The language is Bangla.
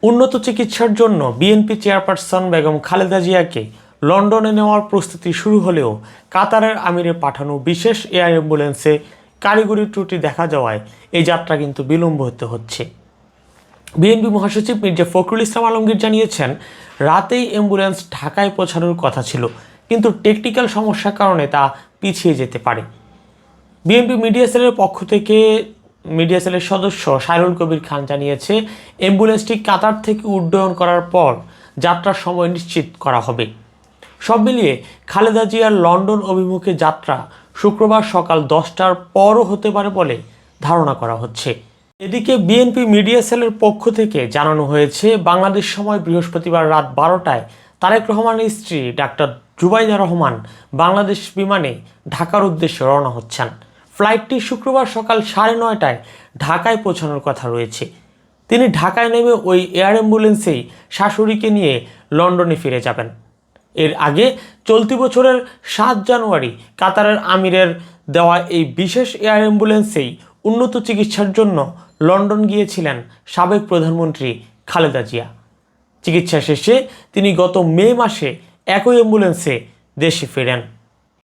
উন্নত চিকিৎসার জন্য বিএনপি চেয়ারপারসন বেগম খালেদা জিয়াকে লন্ডনে নেওয়ার প্রস্তুতি শুরু হলেও কাতারের আমিরে পাঠানো বিশেষ এয়ার অ্যাম্বুলেন্সে কারিগরি ত্রুটি দেখা যাওয়ায় এই যাত্রা কিন্তু বিলম্ব হতে হচ্ছে। বিএনপি মহাসচিব মির্জা ফখরুল ইসলাম আলমগীর জানিয়েছেন, রাতেই অ্যাম্বুলেন্স ঢাকায় পৌঁছানোর কথা ছিল, কিন্তু টেকনিক্যাল সমস্যার কারণে তা পিছিয়ে যেতে পারে। বিএনপি মিডিয়া সেলের পক্ষ থেকে মিডিয়া সেলের সদস্য সাইরুল কবির খান জানিয়েছে, অ্যাম্বুলেন্সটি কাতার থেকে উড্ডয়ন করার পর যাত্রার সময় নিশ্চিত করা হবে। সব মিলিয়ে খালেদা জিয়ার লন্ডন অভিমুখে যাত্রা শুক্রবার সকাল 10টার পরও হতে পারে বলে ধারণা করা হচ্ছে। এদিকে বিএনপি মিডিয়া সেলের পক্ষ থেকে জানানো হয়েছে, বাংলাদেশ সময় বৃহস্পতিবার রাত 12টায় তারেক রহমানের স্ত্রী ডাক্তার জুবাইদা রহমান বাংলাদেশ বিমানে ঢাকার উদ্দেশ্যে রওনা হচ্ছেন। ফ্লাইটটি শুক্রবার সকাল 9:30টায় ঢাকায় পৌঁছানোর কথা রয়েছে। তিনি ঢাকায় নেমে ওই এয়ার অ্যাম্বুলেন্সেই শাশুড়িকে নিয়ে লন্ডনে ফিরে যাবেন। এর আগে চলতি বছরের 7 জানুয়ারি কাতারের আমিরের দেওয়া এই বিশেষ এয়ার অ্যাম্বুলেন্সেই উন্নত চিকিৎসার জন্য লন্ডন গিয়েছিলেন সাবেক প্রধানমন্ত্রী খালেদা জিয়া। চিকিৎসা শেষে তিনি গত মে মাসে একই অ্যাম্বুলেন্সে দেশে ফেরেন।